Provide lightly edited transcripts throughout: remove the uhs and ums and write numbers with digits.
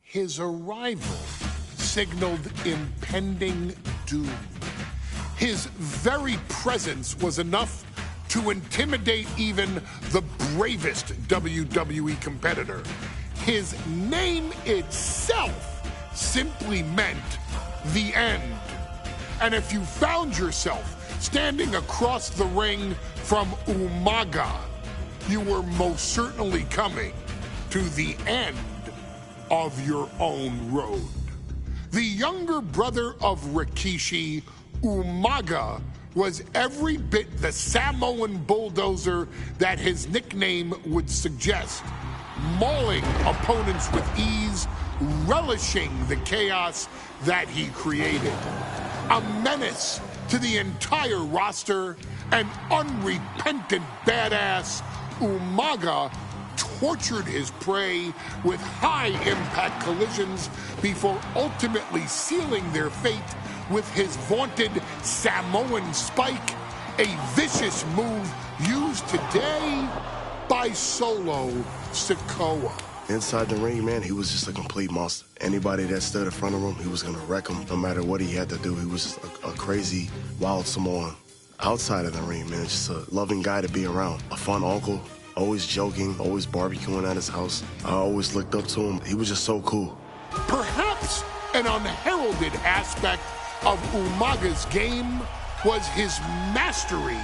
His arrival signaled impending doom. His very presence was enough to intimidate even the bravest WWE competitor. His name itself simply meant the end. And if you found yourself standing across the ring from Umaga, you were most certainly coming to the end of your own road. The younger brother of Rikishi, Umaga, was every bit the Samoan bulldozer that his nickname would suggest, mauling opponents with ease, relishing the chaos that he created. A menace to the entire roster, an unrepentant badass, Umaga tortured his prey with high-impact collisions before ultimately sealing their fate with his vaunted Samoan spike, a vicious move used today by Solo Sikoa. Inside the ring, man, he was just a complete monster. Anybody that stood in front of him, he was going to wreck him no matter what he had to do. He was just a crazy, wild Samoan. Outside of the ring, man, just a loving guy to be around. A fun uncle. Always joking, always barbecuing at his house. I always looked up to him. He was just so cool. Perhaps an unheralded aspect of Umaga's game was his mastery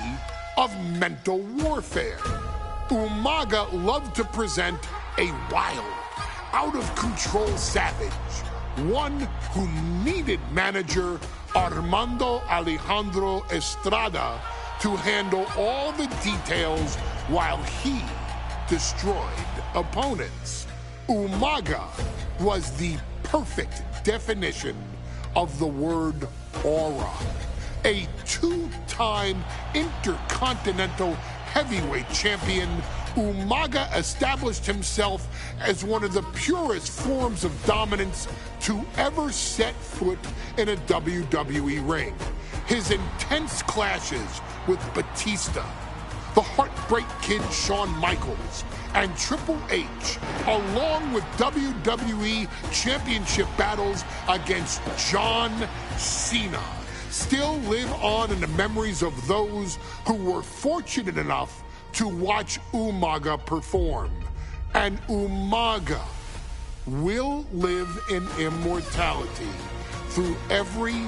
of mental warfare. Umaga loved to present a wild, out-of-control savage, one who needed manager Armando Alejandro Estrada to handle all the details while he destroyed opponents. Umaga was the perfect definition of the word aura. A two-time intercontinental heavyweight champion, Umaga established himself as one of the purest forms of dominance to ever set foot in a WWE ring. His intense clashes with Batista, the Heartbreak Kid Shawn Michaels, and Triple H, along with WWE Championship battles against John Cena, still live on in the memories of those who were fortunate enough to watch Umaga perform. And Umaga will live in immortality through every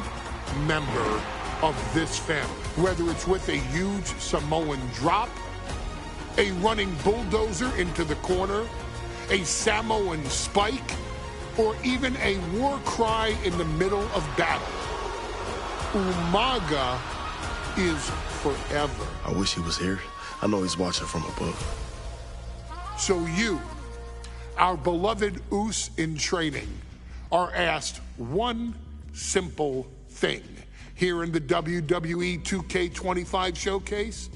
member of this family, whether it's with a huge Samoan drop, a running bulldozer into the corner, a Samoan spike, or even a war cry in the middle of battle. Umaga is forever. I wish he was here. I know he's watching from above. So you, our beloved Us in training, are asked one simple thing here in the WWE 2K25 showcase: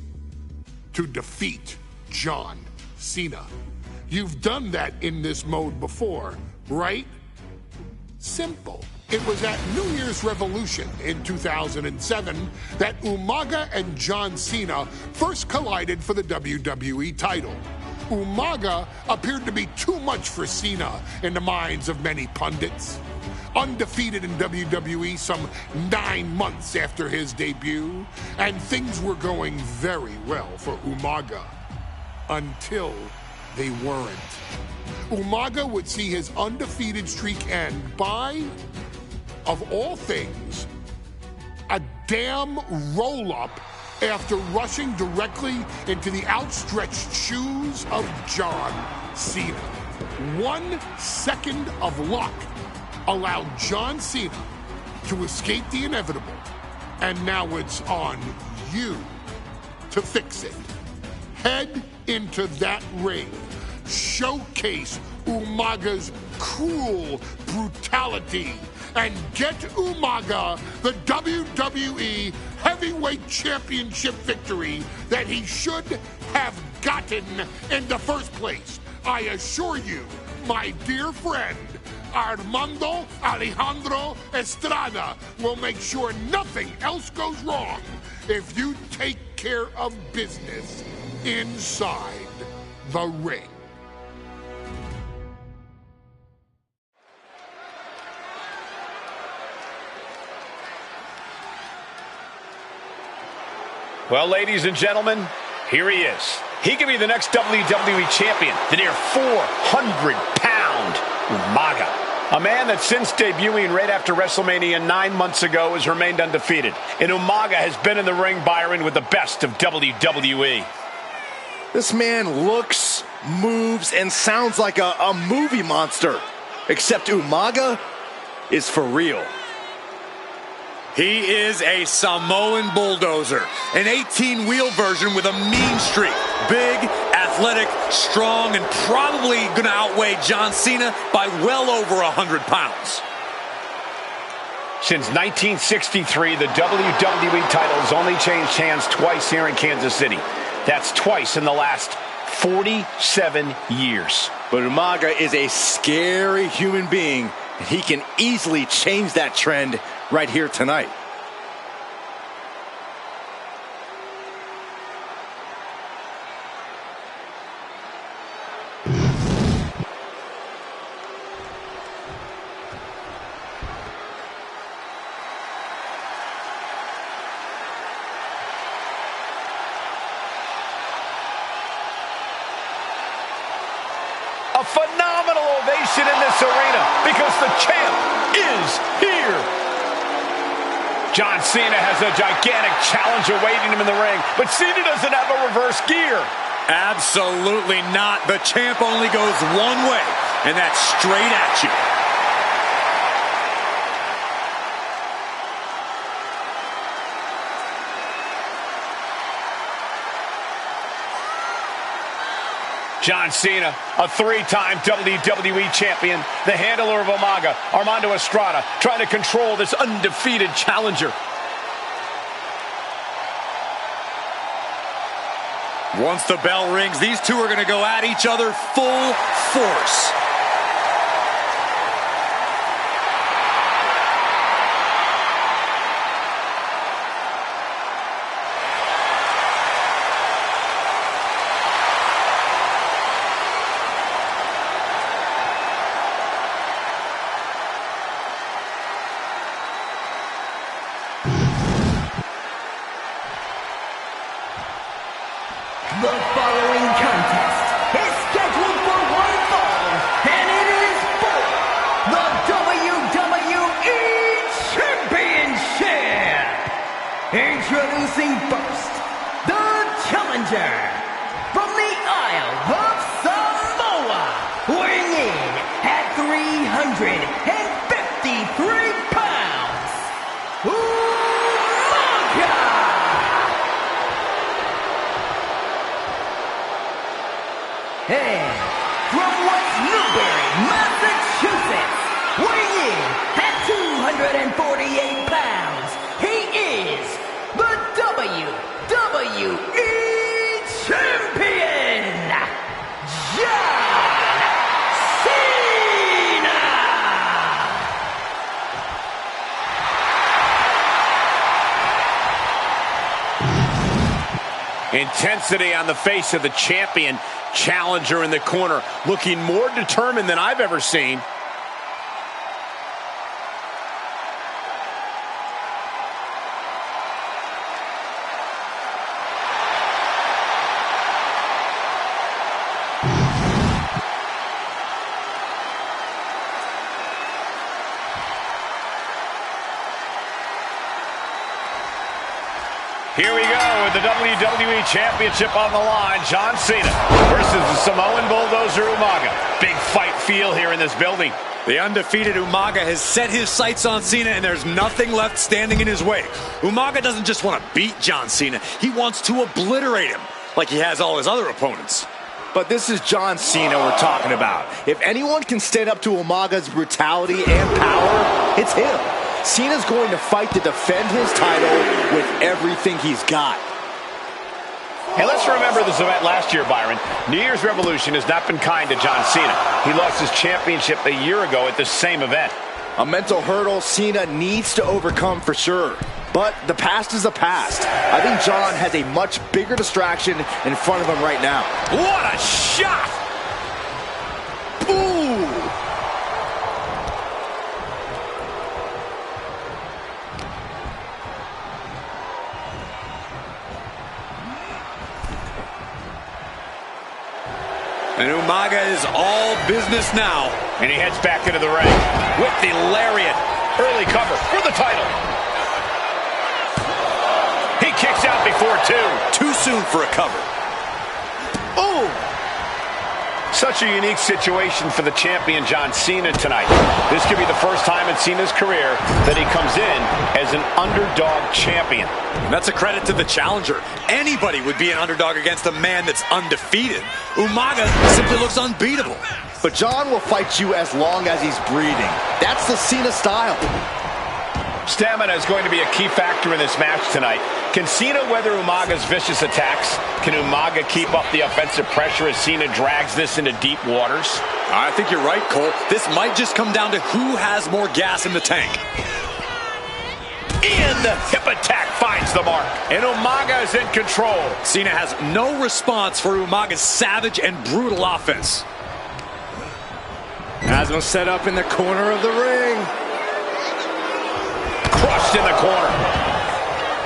to defeat John Cena. You've done that in this mode before, right? Simple. It was at New Year's Revolution in 2007 that Umaga and John Cena first collided for the WWE title. Umaga appeared to be too much for Cena in the minds of many pundits. Undefeated in WWE some 9 months after his debut, and things were going very well for Umaga. Until they weren't. Umaga would see his undefeated streak end by, of all things, a damn roll-up after rushing directly into the outstretched shoes of John Cena. 1 second of luck allowed John Cena to escape the inevitable, and now it's on you to fix it. Head into that ring. Showcase Umaga's cruel brutality and get Umaga the WWE Heavyweight Championship victory that he should have gotten in the first place. I assure you, my dear friend, Armando Alejandro Estrada will make sure nothing else goes wrong if you take care of business inside the ring. Well, ladies and gentlemen, here he is. He could be the next WWE champion, the near 400-pound Umaga. A man that since debuting right after WrestleMania 9 months ago has remained undefeated. And Umaga has been in the ring, Byron, with the best of WWE. This man looks, moves, and sounds like a movie monster. Except Umaga is for real. He is a Samoan bulldozer, an 18-wheel version with a mean streak. Big, athletic, strong, and probably going to outweigh John Cena by well over 100 pounds. Since 1963, the WWE title has only changed hands twice here in Kansas City. That's twice in the last 47 years. But Umaga is a scary human being, and he can easily change that trend right here tonight. A phenomenal ovation in this arena because the champ is here. John Cena has a gigantic challenge awaiting him in the ring, but Cena doesn't have a reverse gear. Absolutely not. The champ only goes one way, and that's straight at you. John Cena, a 3-time WWE champion, the handler of Umaga, Armando Estrada, trying to control this undefeated challenger. Once the bell rings, these two are going to go at each other full force. The following contest is scheduled for one fall, and it is for the WWE Championship. Introducing first, the challenger from the Isle of Samoa, weighing in at 353 pounds, Umaga. And from West Newbury, Massachusetts, weighing in at 248 pounds, he is the WWE Champion, John Cena! Intensity on the face of the champion. Challenger in the corner, looking more determined than I've ever seen. Here we go with the WWE Championship on the line. John Cena versus the Samoan bulldozer Umaga. Big fight feel here in this building. The undefeated Umaga has set his sights on Cena, and there's nothing left standing in his way. Umaga doesn't just want to beat John Cena. He wants to obliterate him like he has all his other opponents. But this is John Cena we're talking about. If anyone can stand up to Umaga's brutality and power, it's him. Cena's going to fight to defend his title with everything he's got. And let's remember this event last year, Byron. New Year's Revolution has not been kind to John Cena. He lost his championship a year ago at the same event. A mental hurdle Cena needs to overcome for sure. But the past is the past. I think John has a much bigger distraction in front of him right now. What a shot! Ooh! And Umaga is all business now. And he heads back into the ring with the lariat. Early cover for the title. He kicks out before two. Too soon for a cover. Oh! Such a unique situation for the champion John Cena tonight. This could be the first time in Cena's career that he comes in as an underdog champion. And that's a credit to the challenger. Anybody would be an underdog against a man that's undefeated. Umaga simply looks unbeatable. But John will fight you as long as he's breathing. That's the Cena style. Stamina is going to be a key factor in this match tonight. Can Cena weather Umaga's vicious attacks? Can Umaga keep up the offensive pressure as Cena drags this into deep waters? I think you're right, Cole. This might just come down to who has more gas in the tank. In the hip attack finds the mark, and Umaga is in control. Cena has no response for Umaga's savage and brutal offense. Has him set up in the corner of the ring. Crushed in the corner.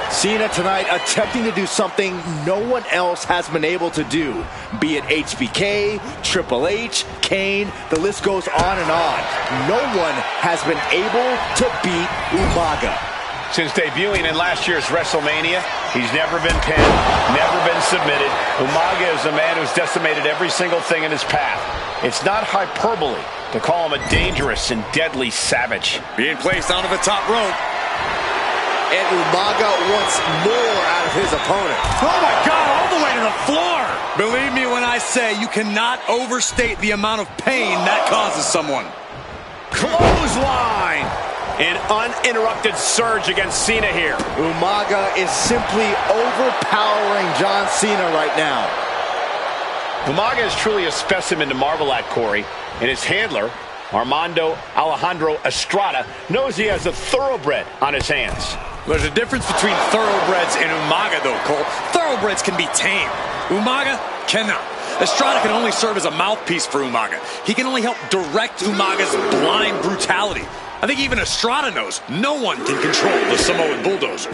Cena tonight attempting to do something no one else has been able to do. Be it HBK, Triple H, Kane, the list goes on and on. No one has been able to beat Umaga. Since debuting in last year's WrestleMania, he's never been pinned, never been submitted. Umaga is a man who's decimated every single thing in his path. It's not hyperbole to call him a dangerous and deadly savage. Being placed onto the top rope. And Umaga wants more out of his opponent. Oh my God, all the way to the floor. Believe me when I say you cannot overstate the amount of pain that causes someone. Clothesline. An uninterrupted surge against Cena here. Umaga is simply overpowering John Cena right now. Umaga is truly a specimen to marvel at, Corey, and his handler, Armando Alejandro Estrada, knows he has a thoroughbred on his hands. There's a difference between thoroughbreds and Umaga, though, Cole. Thoroughbreds can be tamed. Umaga cannot. Estrada can only serve as a mouthpiece for Umaga. He can only help direct Umaga's blind brutality. I think even Estrada knows no one can control the Samoan bulldozer.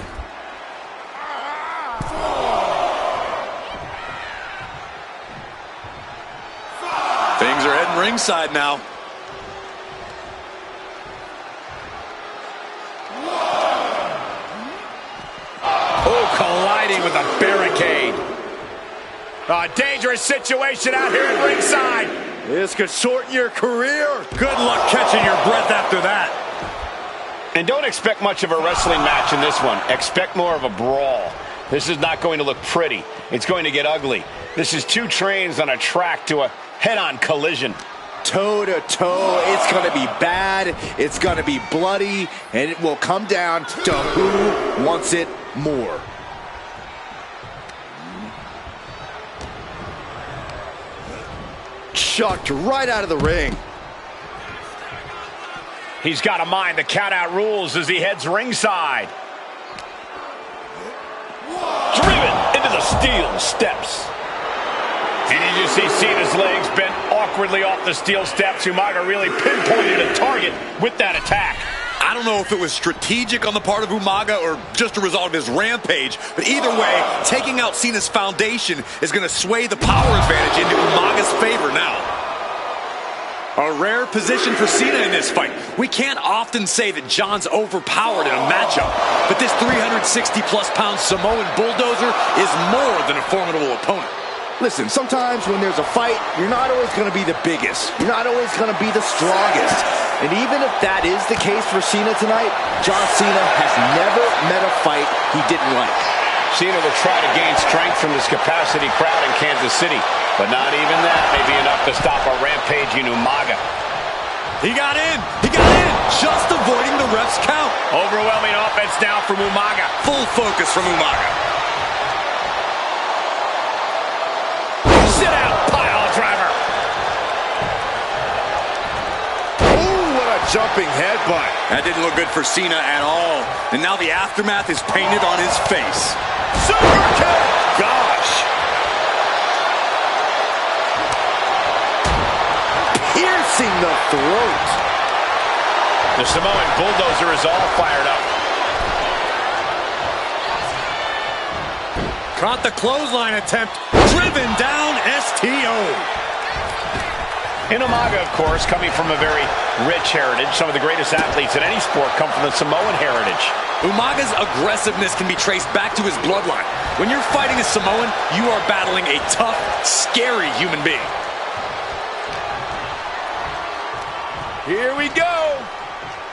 Things are heading ringside now. Oh, colliding with a barricade. A dangerous situation out here at ringside. This could shorten your career. Good luck catching your breath after that. And don't expect much of a wrestling match in this one. Expect more of a brawl. This is not going to look pretty. It's going to get ugly. This is two trains on a track to a head-on collision. Toe to toe, it's going to be bad, it's going to be bloody, and it will come down to who wants it more. Chucked right out of the ring. He's got to mind the count-out rules as he heads ringside. Driven into the steel steps. And you just see Cena's legs bent awkwardly off the steel steps. Umaga really pinpointed a target with that attack. I don't know if it was strategic on the part of Umaga or just a result of his rampage, but either way, taking out Cena's foundation is going to sway the power advantage into Umaga's favor now. A rare position for Cena in this fight. We can't often say that John's overpowered in a matchup, but this 360-plus pound Samoan bulldozer is more than a formidable opponent. Listen, sometimes when there's a fight, you're not always going to be the biggest. You're not always going to be the strongest. And even if that is the case for Cena tonight, John Cena has never met a fight he didn't like. Cena will try to gain strength from this capacity crowd in Kansas City, but not even that may be enough to stop a rampaging Umaga. He got in! He got in! Just avoiding the ref's count. Overwhelming offense now from Umaga. Full focus from Umaga. Sit out, pile driver. Ooh, what a jumping headbutt. That didn't look good for Cena at all. And now the aftermath is painted on his face. Super kick! Gosh! Piercing the throat. The Samoan bulldozer is all fired up. Caught the clothesline attempt. Driven down STO. And Umaga, of course, coming from a very rich heritage. Some of the greatest athletes in any sport come from the Samoan heritage. Umaga's aggressiveness can be traced back to his bloodline. When you're fighting a Samoan, you are battling a tough, scary human being. Here we go.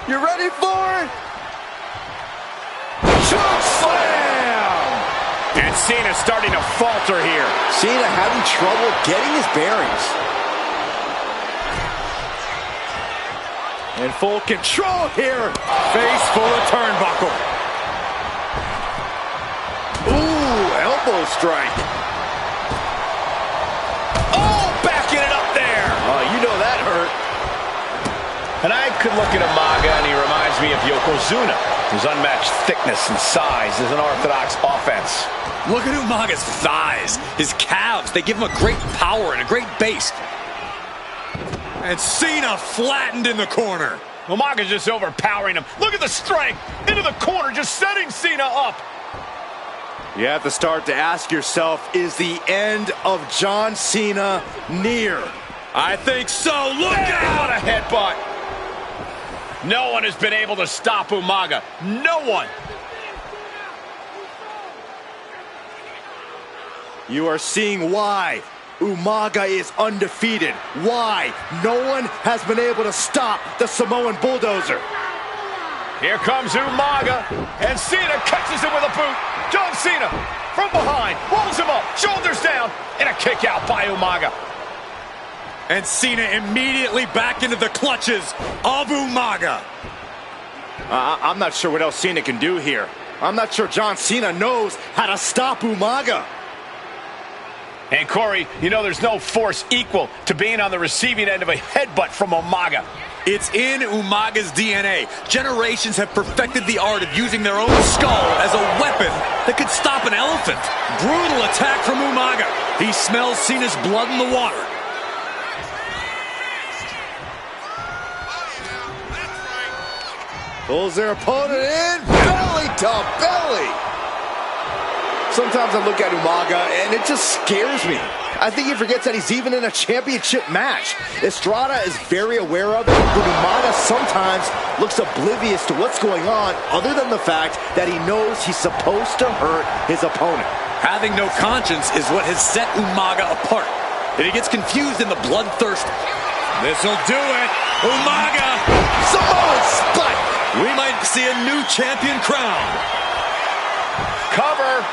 You ready for it? Choke slam! And Cena's starting to falter here. Cena having trouble getting his bearings. In full control here. Face full of turnbuckle. Ooh, elbow strike. Oh, backing it up there. Oh, you know that hurt. And I could look at Umaga and he reminds me of Yokozuna. His unmatched thickness and size is an orthodox offense. Look at Umaga's thighs, his calves. They give him a great power and a great base. And Cena flattened in the corner. Umaga's just overpowering him. Look at the strength into the corner, just setting Cena up. You have to start to ask yourself, is the end of John Cena near? I think so. Look What out! a headbutt. No one has been able to stop Umaga. No one. You are seeing why Umaga is undefeated. Why no one has been able to stop the Samoan bulldozer. Here comes Umaga, and Cena catches him with a boot. John Cena from behind, rolls him up, shoulders down, and a kick out by Umaga. And Cena immediately back into the clutches of Umaga. I'm not sure what else Cena can do here. I'm not sure John Cena knows how to stop Umaga. And Corey, you know there's no force equal to being on the receiving end of a headbutt from Umaga. It's in Umaga's DNA. Generations have perfected the art of using their own skull as a weapon that could stop an elephant. Brutal attack from Umaga. He smells Cena's blood in the water. Pulls their opponent in, belly to belly. Sometimes I look at Umaga and it just scares me. I think he forgets that he's even in a championship match. Estrada is very aware of it, but Umaga sometimes looks oblivious to what's going on, other than the fact that he knows he's supposed to hurt his opponent. Having no conscience is what has set Umaga apart. And he gets confused in the bloodthirst. This'll do it. Umaga! Samoan spike! We might see a new champion crown. Cover.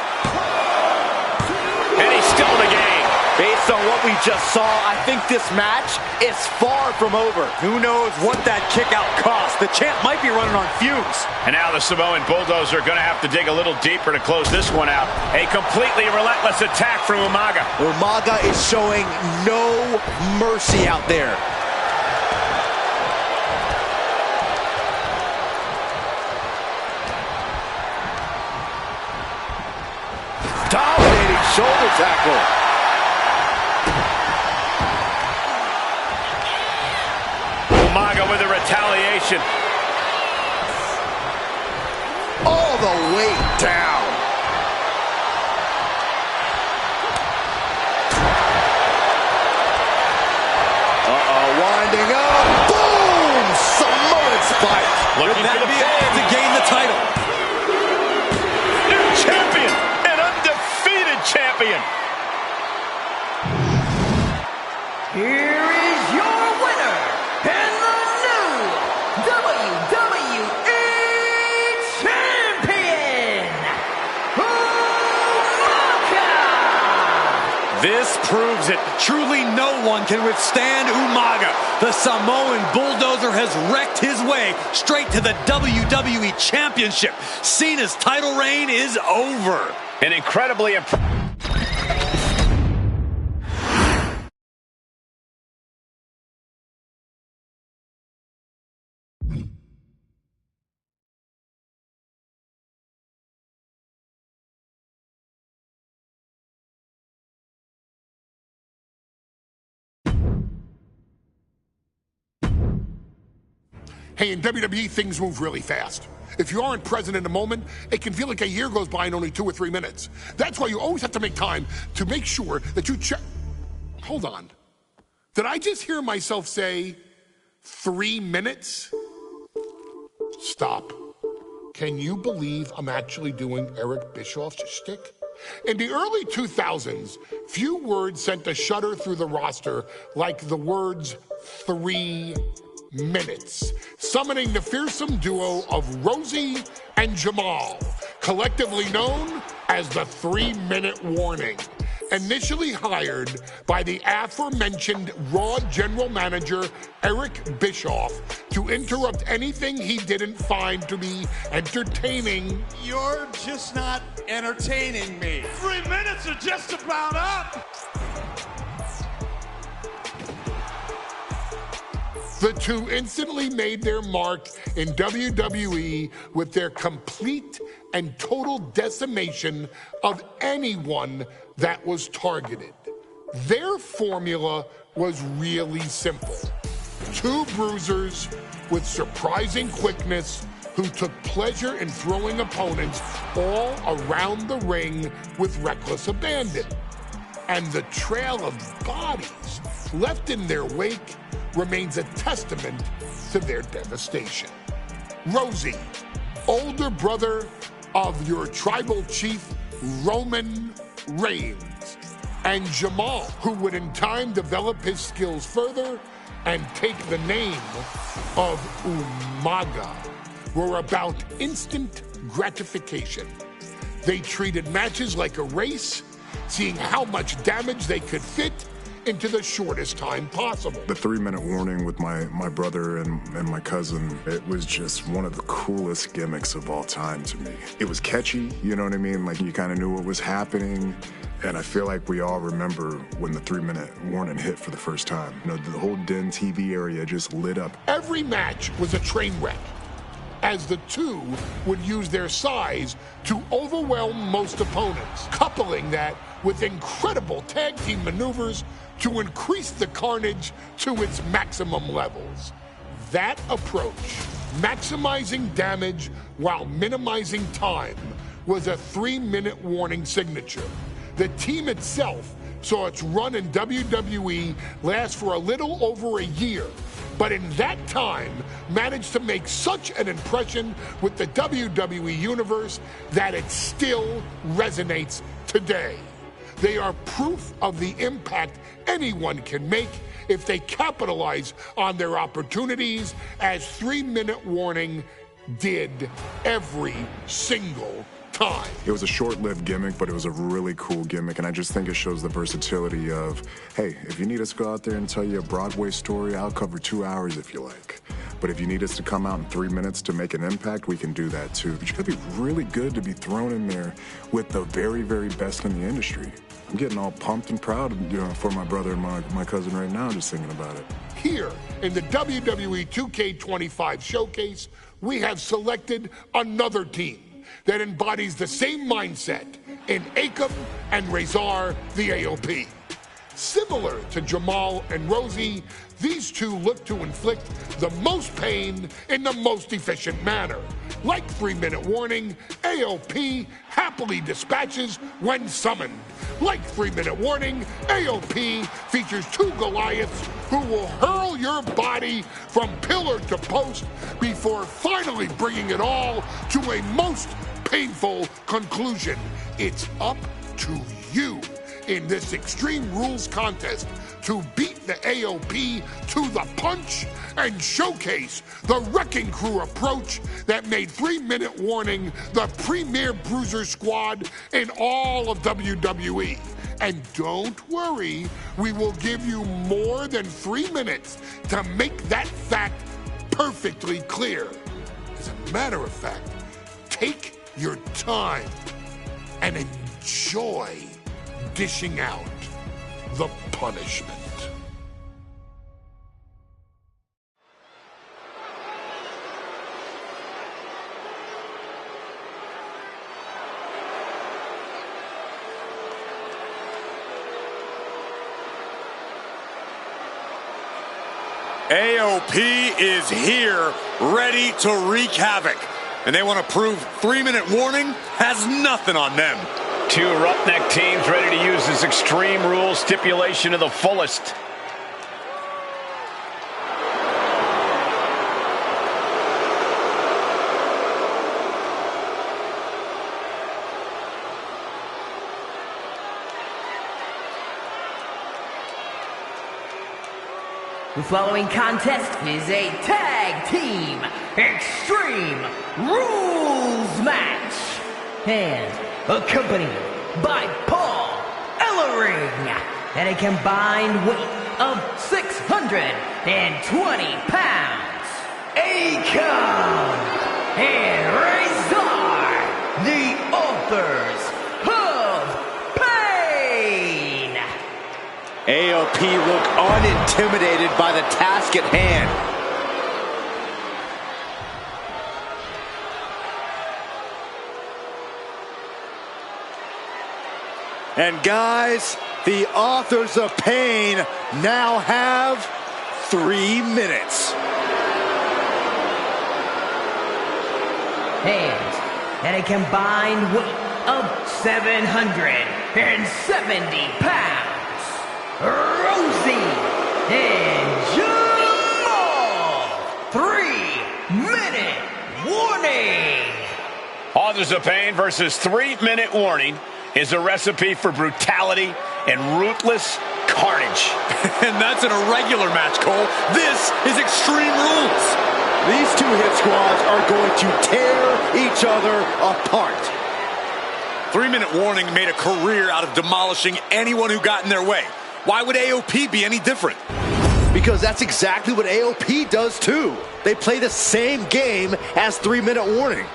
And he's still in the game. Based on what we just saw, I think this match is far from over. Who knows what that kick out cost? The champ might be running on fumes. And now the Samoan bulldozer are going to have to dig a little deeper to close this one out. A completely relentless attack from Umaga. Umaga is showing no mercy out there. Dominating shoulder tackle. Umaga with a retaliation. All the way down. Winding up. Boom! Samoan spike. Looking That for the be pin. able to gain the title. New champion. An undefeated champion. Here is your winner, and the new WWE Champion, Umaga! This proves it. Truly no one can withstand Umaga. The Samoan bulldozer has wrecked his way straight to the WWE Championship. Cena's title reign is over. An incredibly impressive. Hey, in WWE, things move really fast. If you aren't present in the moment, it can feel like a year goes by in only 2 or 3 minutes. That's why you always have to make time to make sure that you check. Hold on. Did I just hear myself say 3 minutes? Stop. Can you believe I'm actually doing Eric Bischoff's shtick? In the early 2000s, few words sent a shudder through the roster like the words 3 minutes, summoning the fearsome duo of Rosie and Jamal, collectively known as the 3-Minute Warning. Initially hired by the aforementioned Raw General Manager Eric Bischoff to interrupt anything he didn't find to be entertaining. You're just not entertaining me. 3 minutes are just about up. The two instantly made their mark in WWE with their complete and total decimation of anyone that was targeted. Their formula was really simple. Two bruisers with surprising quickness who took pleasure in throwing opponents all around the ring with reckless abandon. And the trail of bodies left in their wake remains a testament to their devastation. Rosie, older brother of your tribal chief, Roman Reigns, and Jamal, who would in time develop his skills further and take the name of Umaga, were about instant gratification. They treated matches like a race, seeing how much damage they could fit into the shortest time possible. The 3-minute warning with my brother and my cousin, it was just one of the coolest gimmicks of all time to me. It was catchy, you know what I mean? Like, you kind of knew what was happening. And I feel like we all remember when the 3-minute warning hit for the first time. You know, the whole Den TV area just lit up. Every match was a train wreck, as the two would use their size to overwhelm most opponents, coupling that with incredible tag team maneuvers to increase the carnage to its maximum levels. That approach, maximizing damage while minimizing time, was a 3-minute warning signature. The team itself saw its run in WWE last for a little over a year, but in that time managed to make such an impression with the WWE Universe that it still resonates today. They are proof of the impact anyone can make if they capitalize on their opportunities, as 3-minute warning did every single time. It was a short-lived gimmick, but it was a really cool gimmick, and I just think it shows the versatility of, hey, if you need us to go out there and tell you a Broadway story, I'll cover 2 hours if you like. But if you need us to come out in 3 minutes to make an impact, we can do that too. But you gotta be really good to be thrown in there with the very, very best in the industry. I'm getting all pumped and proud, for my brother and my cousin right now, just thinking about it. Here in the WWE 2K25 showcase, we have selected another team that embodies the same mindset in Akam and Razor the AOP. Similar to Jamal and Rosie, these two look to inflict the most pain in the most efficient manner. Like 3-minute warning, AOP happily dispatches when summoned. Like 3-minute warning, AOP features two Goliaths who will hurl your body from pillar to post before finally bringing it all to a most painful conclusion. It's up to you in this Extreme Rules contest to beat the AOP to the punch and showcase the Wrecking Crew approach that made 3-minute warning the premier bruiser squad in all of WWE. And don't worry, we will give you more than 3 minutes to make that fact perfectly clear. As a matter of fact, take your time and enjoy dishing out the punishment. AOP is here, ready to wreak havoc. And they want to prove 3-minute warning has nothing on them. Two roughneck teams ready to use this Extreme Rules stipulation to the fullest. The following contest is a tag team Extreme Rules match and accompanied by Paul Ellering at a combined weight of 620 pounds. Akon and Razor, the authors of Pain. AOP look unintimidated by the task at hand. And guys, the authors of Pain now have 3 minutes. And at a combined weight of 770 pounds. Rosie and Jamal. 3-minute warning. Authors of Pain versus 3-minute warning is a recipe for brutality and ruthless carnage. And that's in a regular match, Cole. This is Extreme Rules. These two hit squads are going to tear each other apart. 3-minute warning made a career out of demolishing anyone who got in their way. Why would AOP be any different? Because that's exactly what AOP does too. They play the same game as 3-minute warning.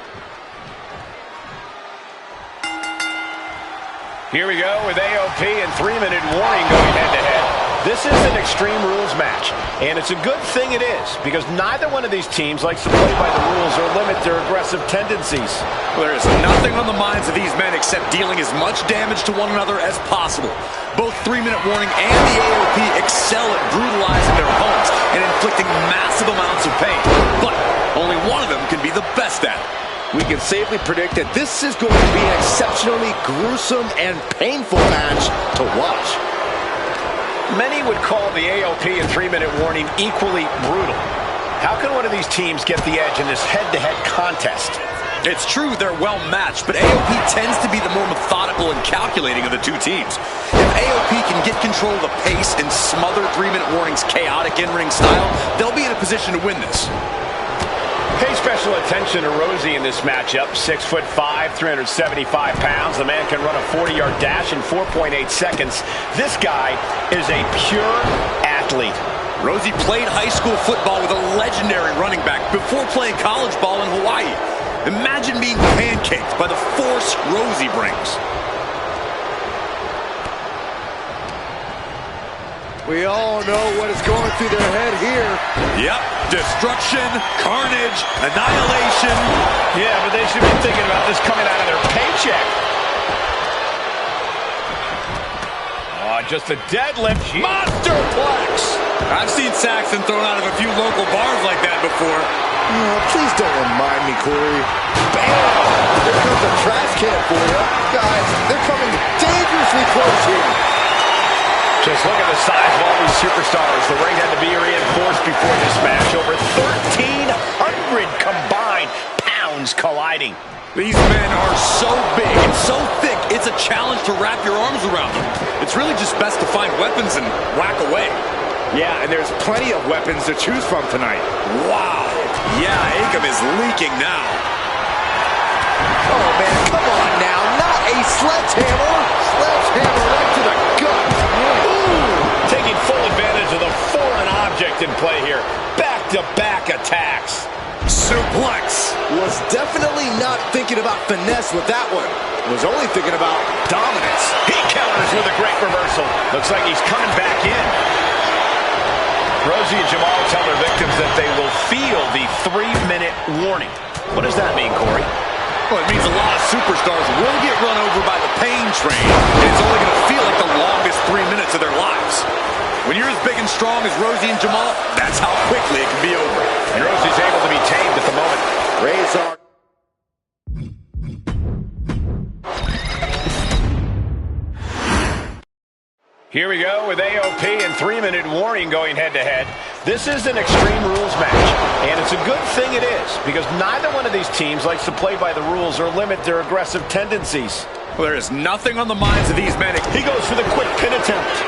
Here we go with AOP and 3-minute warning going head-to-head. This is an Extreme Rules match, and it's a good thing it is, because neither one of these teams likes to play by the rules or limit their aggressive tendencies. Well, there is nothing on the minds of these men except dealing as much damage to one another as possible. Both 3-minute warning and the AOP excel at brutalizing their opponents and inflicting massive amounts of pain. But only one of them can be the best at it. We can safely predict that this is going to be an exceptionally gruesome and painful match to watch. Many would call the AOP and 3-minute warning equally brutal. How can one of these teams get the edge in this head-to-head contest? It's true they're well matched, but AOP tends to be the more methodical and calculating of the two teams. If AOP can get control of the pace and smother 3-minute warning's chaotic in-ring style, they'll be in a position to win this. Pay special attention to Rosie in this matchup. 6'5", 375 pounds. The man can run a 40-yard dash in 4.8 seconds. This guy is a pure athlete. Rosie played high school football with a legendary running back before playing college ball in Hawaii. Imagine being pancaked by the force Rosie brings. We all know what is going through their head here. Yep, destruction, carnage, annihilation. Yeah, but they should be thinking about this coming out of their paycheck. Oh, just a deadlift. Monsterplex! I've seen Saxon thrown out of a few local bars like that before. Oh, please don't remind me, Corey. Bam! There comes a trash can for you. Guys, they're coming dangerously close here. Just look at the size of all these superstars. The ring had to be reinforced before this match. Over 1,300 combined pounds colliding. These men are so big and so thick, it's a challenge to wrap your arms around them. It's really just best to find weapons and whack away. Yeah, and there's plenty of weapons to choose from tonight. Wow. Yeah, Akam is leaking now. Oh, man, come on now. Not a sledgehammer. Sledgehammer right to the play here. Back-to-back attacks. Suplex. Was definitely not thinking about finesse with that one. Was only thinking about dominance. He counters with a great reversal. Looks like he's coming back in. Rosie and Jamal tell their victims that they will feel the 3-minute warning. What does that mean, Corey? Well, it means a lot of superstars will get run over by the pain train, and it's only going to feel like the longest 3 minutes of their lives. When you're as big and strong as Rosie and Jamal, that's how quickly it can be over. And Rosie's able to be tamed at the moment. Razor. Here we go with AOP and 3-minute warning going head-to-head. This is an Extreme Rules match, and it's a good thing it is, because neither one of these teams likes to play by the rules or limit their aggressive tendencies. Well, there is nothing on the minds of these men. He goes for the quick pin attempt.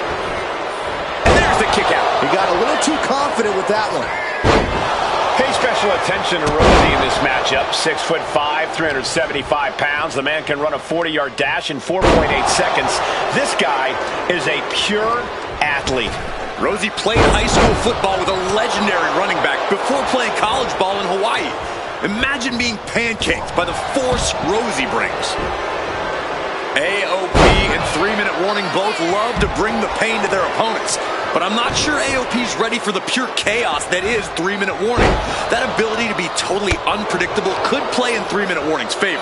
And there's the kick out. He got a little too confident with that one. Pay special attention to Rosie in this matchup. 6'5", 375 pounds. The man can run a 40-yard dash in 4.8 seconds. This guy is a pure athlete. Rosie played high school football with a legendary running back before playing college ball in Hawaii. Imagine being pancaked by the force Rosie brings. AOP and 3-minute warning both love to bring the pain to their opponents. But I'm not sure AOP's ready for the pure chaos that is 3-minute warning. That ability to be totally unpredictable could play in 3-minute warning's favor.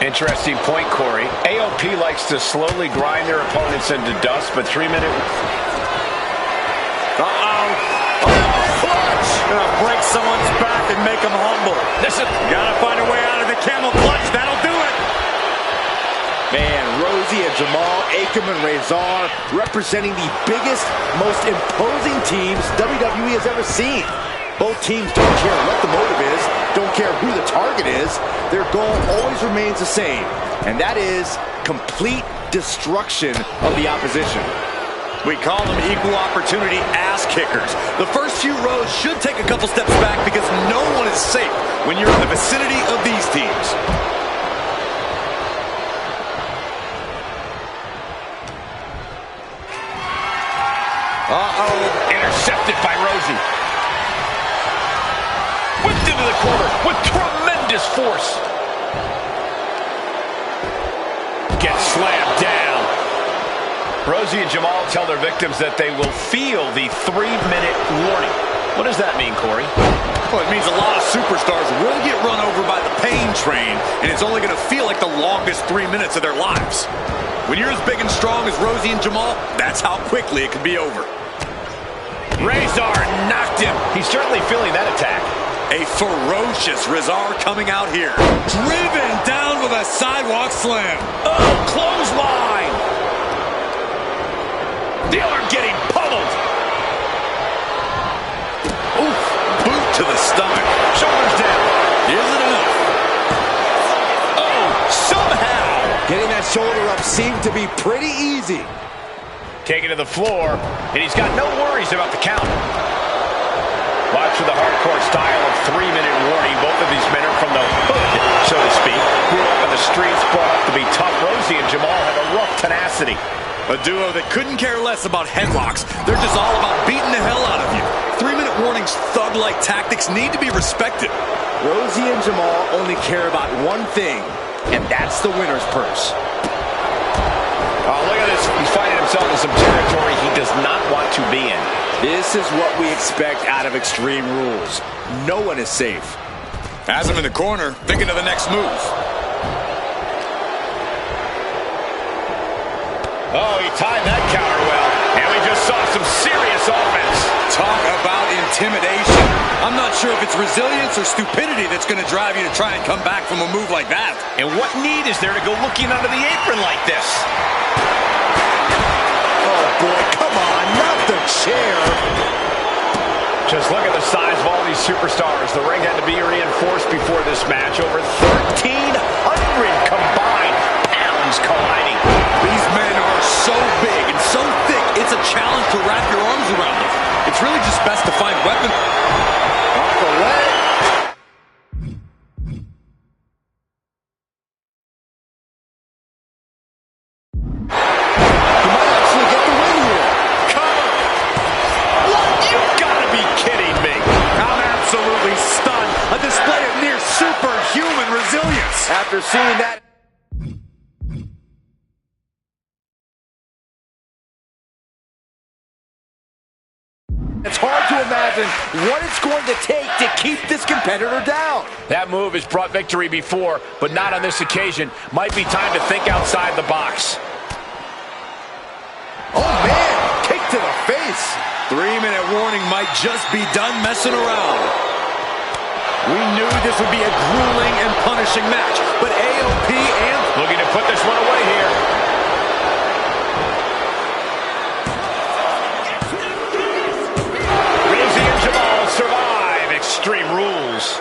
Interesting point, Corey. AOP likes to slowly grind their opponents into dust, but 3-minute... Clutch! Gonna break someone's back and make them humble. Gotta find a way out of the camel clutch. That'll do it. Man, Rosie and Jamal, Akam and Razor representing the biggest, most imposing teams WWE has ever seen. Both teams don't care what the motive is, don't care who the target is. Their goal always remains the same, and that is complete destruction of the opposition. We call them equal opportunity ass kickers. The first few rows should take a couple steps back because no one is safe when you're in the vicinity of these teams. Intercepted by Rosie. Whipped into the corner with tremendous force. Gets slammed down. Rosie and Jamal tell their victims that they will feel the 3-minute warning. What does that mean, Corey? Well, it means a lot of superstars will get run over by the pain train, and it's only going to feel like the longest 3 minutes of their lives. When you're as big and strong as Rosie and Jamal, that's how quickly it can be over. Razor knocked him. He's certainly feeling that attack. A ferocious Razor coming out here. Driven down with a sidewalk slam. Oh, clothesline. The arm getting pummeled. Oof, boot to the stomach. Shoulders down. Is it enough? Oh, somehow. Getting that shoulder up seemed to be pretty easy. Taken to the floor, and he's got no worries about the count. Watch for the hardcore style of 3-minute warning. Both of these men are from the hood, so to speak. Grew up in the streets, brought up to be tough. Rosie and Jamal have a rough tenacity. A duo that couldn't care less about headlocks. They're just all about beating the hell out of you. 3-minute warning's thug-like tactics need to be respected. Rosie and Jamal only care about one thing, and that's the winner's purse. Oh, look at this. He's finding himself in some territory he does not want to be in. This is what we expect out of Extreme Rules. No one is safe. Has him in the corner, thinking of the next move. Oh, he timed that counter well. And we just saw some serious offense. Talk about intimidation. I'm not sure if it's resilience or stupidity that's going to drive you to try and come back from a move like that. And what need is there to go looking under the apron like this? Oh, boy, come on, not the chair. Just look at the size of all these superstars. The ring had to be reinforced before this match. Over 1,300 combined pounds colliding. These men are so big and so thick, it's a challenge to wrap your arms around them. It's really just best to find weapons. Off the leg. He might actually get the win here. Cover. What? You've got to be kidding. After seeing that, it's hard to imagine what it's going to take to keep this competitor down. That move has brought victory before, but not on this occasion. Might be time to think outside the box. Oh, man, kick to the face. 3-minute warning might just be done messing around. We knew this would be a grueling and punishing match, but AOP and... looking to put this one away here. Rosie and Jamal survive Extreme Rules.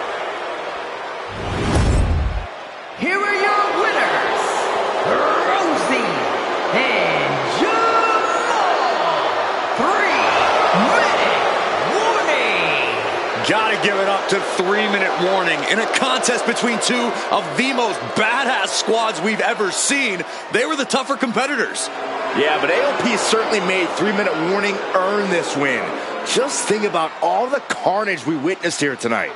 Here are your winners, Rosie and Jamal. 3-minute warning. Gotta give it up to 3-minute warning. In a contest between two of the most badass squads we've ever seen, they were the tougher competitors. Yeah, but AOP certainly made 3-minute warning earn this win. Just think about all the carnage we witnessed here tonight.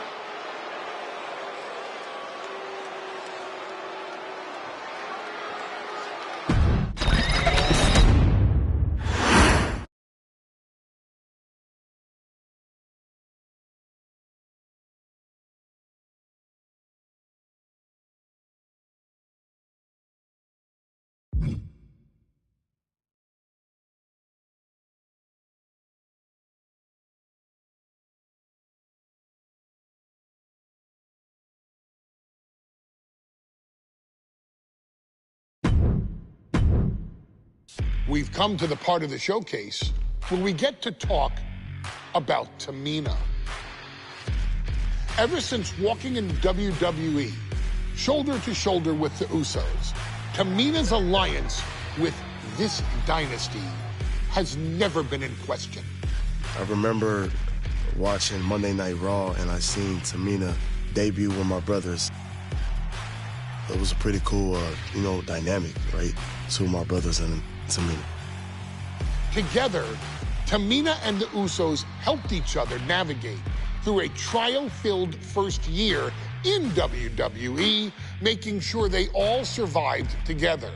We've come to the part of the showcase where we get to talk about Tamina. Ever since walking in WWE, shoulder to shoulder with the Usos, Tamina's alliance with this dynasty has never been in question. I remember watching Monday Night Raw and I seen Tamina debut with my brothers. It was a pretty cool, dynamic, right? Two of my brothers and Tamina. Together, Tamina and the Usos helped each other navigate through a trial-filled first year in WWE, making sure they all survived together.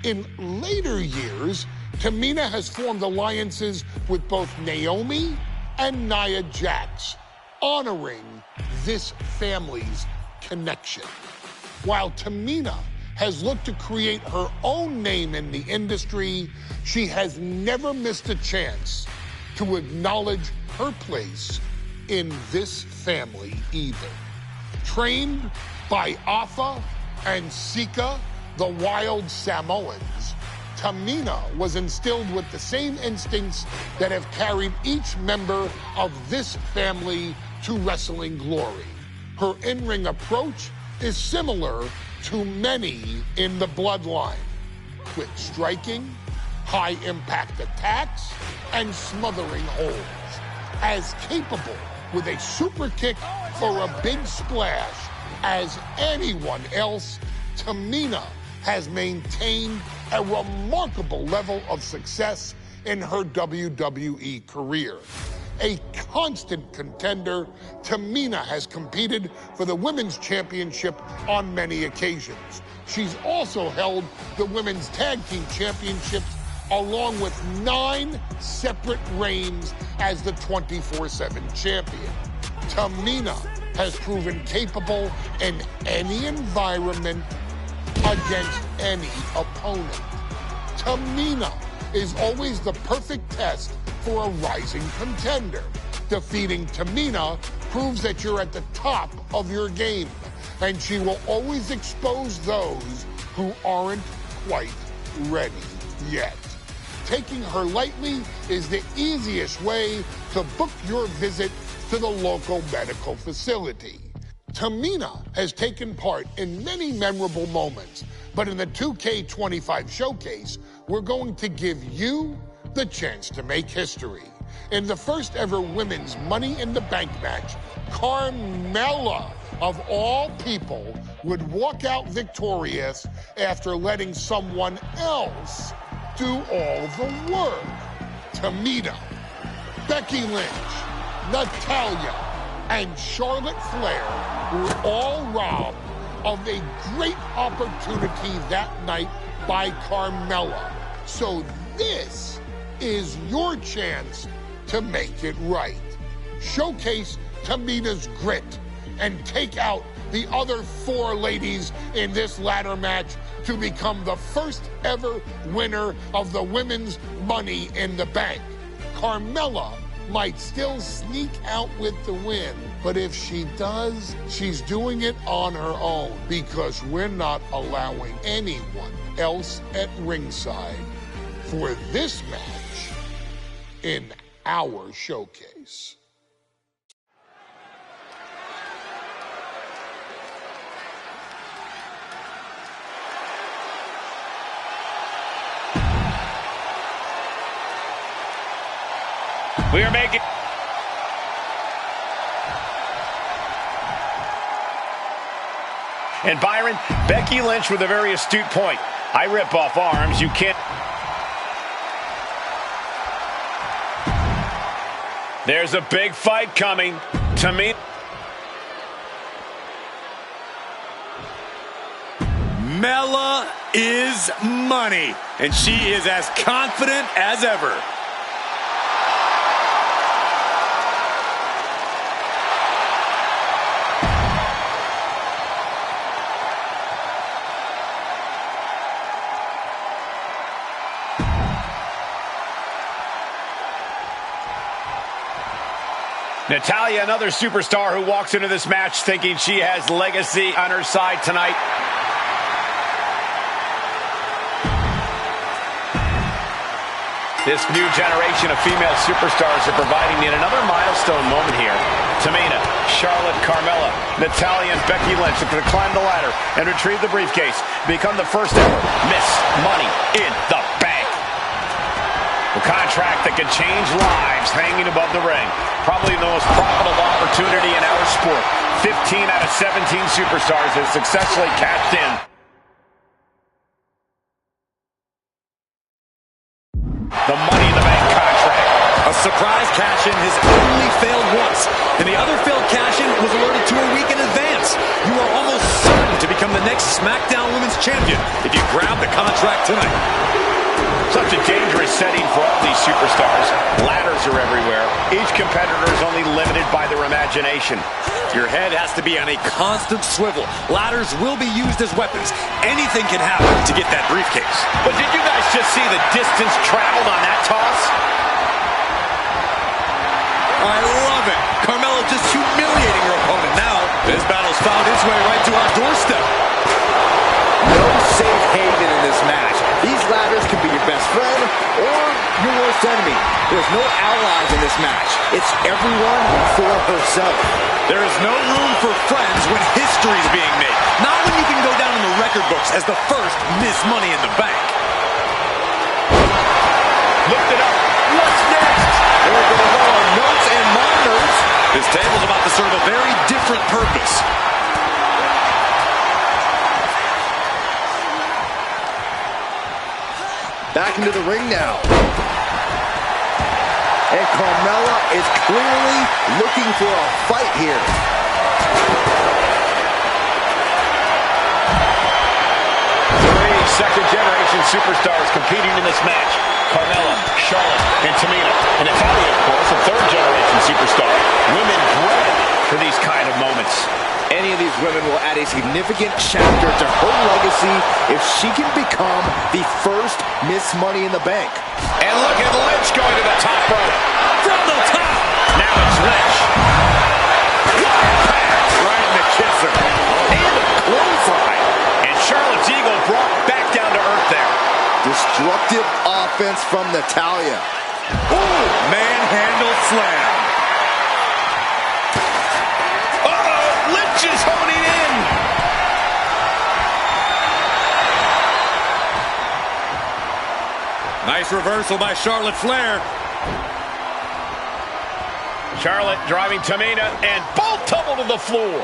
In later years, Tamina has formed alliances with both Naomi and Nia Jax, honoring this family's connection. While Tamina has looked to create her own name in the industry, she has never missed a chance to acknowledge her place in this family either. Trained by Afa and Sika, the wild Samoans, Tamina was instilled with the same instincts that have carried each member of this family to wrestling glory. Her in-ring approach is similar to many in the bloodline. Quick striking, high-impact attacks, and smothering holds. As capable with a super kick or a big splash as anyone else, Tamina has maintained a remarkable level of success in her WWE career. A constant contender, Tamina has competed for the Women's Championship on many occasions. She's also held the Women's Tag Team Championships along with 9 separate reigns as the 24/7 champion. Tamina has proven capable in any environment against any opponent. Tamina is always the perfect test for a rising contender. Defeating Tamina proves that you're at the top of your game, and she will always expose those who aren't quite ready yet. Taking her lightly is the easiest way to book your visit to the local medical facility. Tamina has taken part in many memorable moments, but in the 2K25 showcase, we're going to give you the chance to make history. In the first ever women's Money in the Bank match, Carmella, of all people, would walk out victorious after letting someone else do all the work. Tamina, Becky Lynch, Natalya, and Charlotte Flair were all robbed of a great opportunity that night by Carmella. So this is your chance to make it right. Showcase Tamina's grit and take out the other 4 ladies in this ladder match to become the first ever winner of the Women's Money in the Bank. Carmella might still sneak out with the win, but if she does, she's doing it on her own, because we're not allowing anyone else at ringside for this match in our showcase. We are making... And Byron, Becky Lynch with a very astute point. I rip off arms, you can't... There's a big fight coming. Tamina... Mella is money, and she is as confident as ever. Natalya, another superstar who walks into this match thinking she has legacy on her side tonight. This new generation of female superstars are providing yet another milestone moment here. Tamina, Charlotte, Carmella, Natalya, and Becky Lynch are going to climb the ladder and retrieve the briefcase, become the first ever Miss Money in the Bank. A contract that could change lives hanging above the ring. Probably the most profitable opportunity in our sport. 15 out of 17 superstars have successfully cashed in. The Money in the Bank contract. A surprise cash-in has only failed once, and the other failed cash-in was alerted to a week in advance. You are almost certain to become the next SmackDown Women's Champion if you grab the contract tonight. Such a dangerous setting for all these superstars. Ladders are everywhere. Each competitor is only limited by their imagination. Your head has to be on a constant swivel. Ladders will be used as weapons. Anything can happen to get that briefcase. But did you guys just see the distance traveled on that toss? I love it. Carmella just humiliating her opponent. Now, this battle's found its way right to our doorstep. No safe haven in this match. These ladders can be your best friend or your worst enemy. There's no allies in this match. It's everyone for herself. There is no room for friends when history's being made. Not when you can go down in the record books as the first Miss Money in the Bank. Lift it up. What's next? There go our notes and my notes. This table's about to serve a very different purpose. Back into the ring now. And Carmella is clearly looking for a fight here. Three second-generation superstars competing in this match. Carmella, Charlotte, and Tamina. And Natalya, of course, a third-generation superstar. Women bred for these kind of moments. Any of these women will add a significant chapter to her legacy if she can become the first Miss Money in the Bank. And look at Lynch going to the top rope. From the top. Now it's Lynch. What a pass. Right in the kisser. And a clothesline. And Charlotte's Eagle brought back down to earth there. Destructive offense from Natalya. Ooh, manhandle slam. Lynch is honing in. Nice reversal by Charlotte Flair. Charlotte driving Tamina, and both tumble to the floor.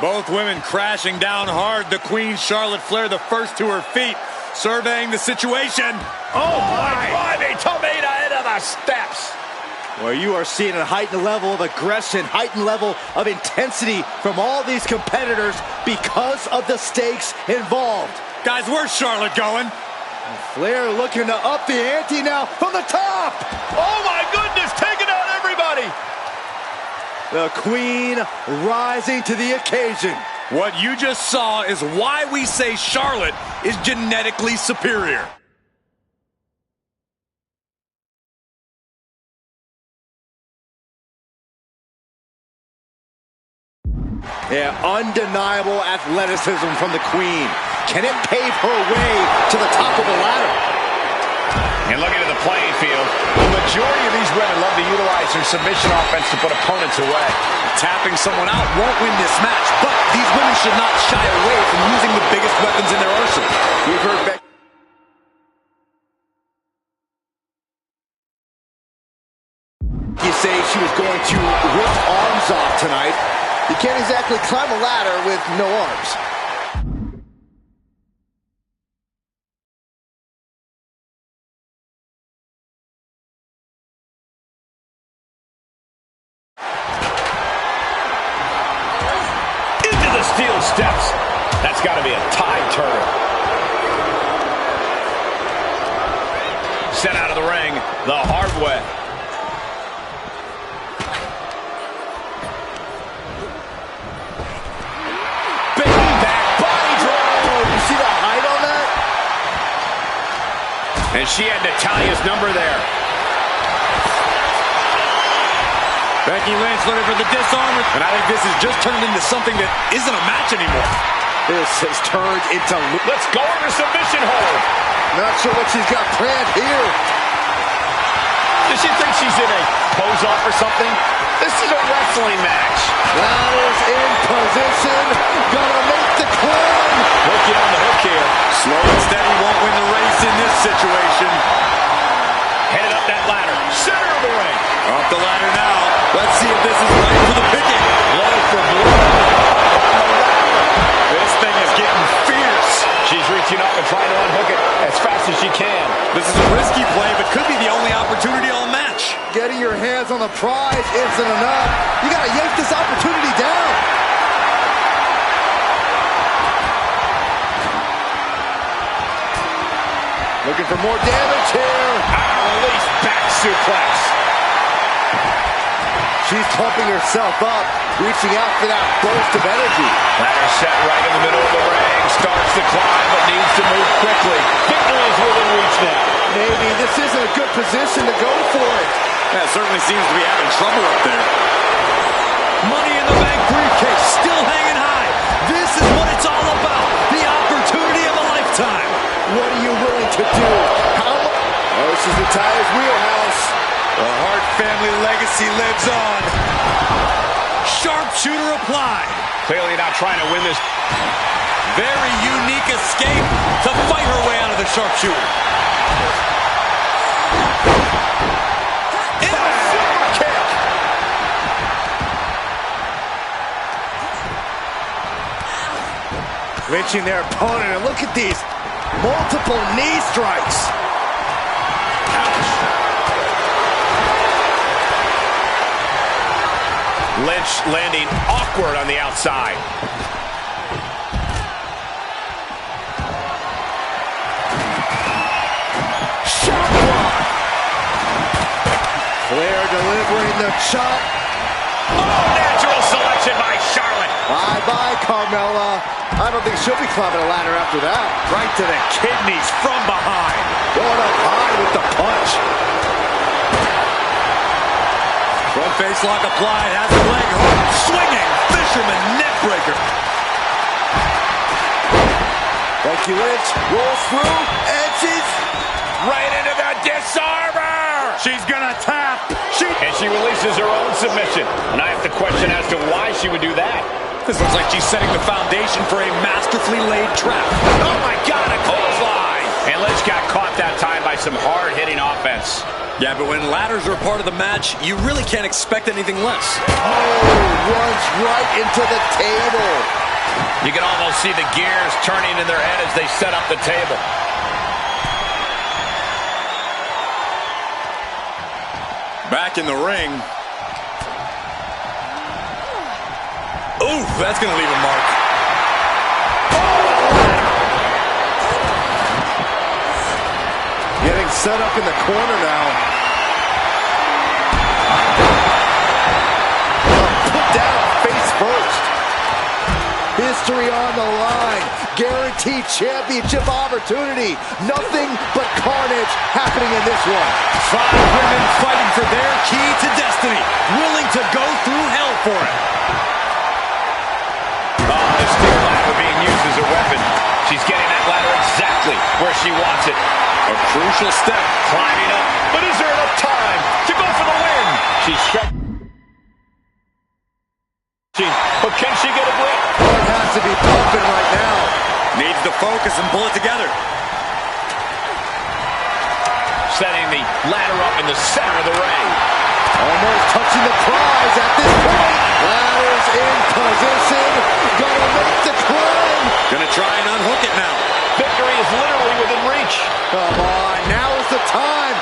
Both women crashing down hard. The Queen, Charlotte Flair, the first to her feet, surveying the situation. Oh, my. Driving Tamina into the steps. Well, you are seeing a heightened level of aggression, heightened level of intensity from all these competitors because of the stakes involved. Guys, where's Charlotte going? Flair looking to up the ante now from the top. Oh my goodness, taking out everybody. The Queen rising to the occasion. What you just saw is why we say Charlotte is genetically superior. Yeah, undeniable athleticism from the Queen. Can it pave her way to the top of the ladder? And looking at the playing field, the majority of these women love to utilize their submission offense to put opponents away. Tapping someone out won't win this match, but these women should not shy away from using the biggest weapons in their arsenal. We've heard Becky. You say she was going to rip arms off tonight. You can't exactly climb a ladder with no arms. Into the steel steps. That's got to be a tide turner. Sent out of the ring the hard way. And she had Natalya's number there. Becky Lynch looking for the disarm. And I think this has just turned into something that isn't a match anymore. This has turned into... Let's go over submission hold. Not sure what she's got planned here. Does she think she's in a pose-off or something? This is a wrestling match. Ladders in position. Gonna make the climb. Working on the hook here. Slow and steady won't win the race in this situation. Headed up that ladder. Center of the ring. Up the ladder now. Let's see if this is right for the picking. Blood for blood. This thing is getting fierce. She's reaching up and trying to unhook it as fast as she can. This is a risky play, but could be the only opportunity all match. Getting your hands on the prize isn't enough. You gotta yank this opportunity down. Looking for more damage here. Release back suplex. She's pumping herself up, reaching out for that burst of energy. Ladder set right in the middle of the ring. Starts to climb, but needs to move quickly. Victory is within reach now. Maybe this isn't a good position to go for it. That certainly seems to be having trouble up there. Money in the Bank briefcase still hanging high. This is what it's all about. The opportunity of a lifetime. What are you willing to do? How much? Oh, this is Natalya's wheelhouse. The Hart family legacy lives on. Sharpshooter applied. Clearly not trying to win this. Very unique escape to fight her way out of the sharpshooter. In a super kick. Lynching their opponent, and look at these multiple knee strikes. Lynch landing awkward on the outside. Shot block. Flair delivering the chop. Oh, natural selection by Charlotte. Bye-bye, Carmella. I don't think she'll be climbing a ladder after that. Right to the kidneys from behind. Going up high with the punch. Front face lock applied, has the leg hooked, swinging, fisherman neck breaker. Becky Lynch rolls through, and she's Right into the disarmer. She's gonna tap. And she releases her own submission. And I have to question as to why she would do that. This looks like she's setting the foundation for a masterfully laid trap. Oh my God, a clothesline. And Lynch got caught that time by some hard-hitting offense. Yeah, but when ladders are a part of the match, you really can't expect anything less. oh, runs right into the table. You can almost see the gears turning in their head as they set up the table. Back in the ring. Ooh, that's going to leave a mark. Getting set up in the corner now. Put down face first. History on the line. Guaranteed championship opportunity. Nothing but carnage happening in this one. 5 women fighting for their key to destiny. Willing to go through hell for it. Oh, the steel ladder being used as a weapon. She's getting that ladder exactly where she wants it. A crucial step. Climbing up. But is there enough time to go for the win? She's stretching. But can she get a grip? It has to be pumping right now. Needs to focus and pull it together. Setting the ladder up in the center of the ring. Almost touching the prize at this point. Ladder's in position. Gonna make the climb. Gonna try and unhook it now. Victory is literally within reach. Come on, now is the time.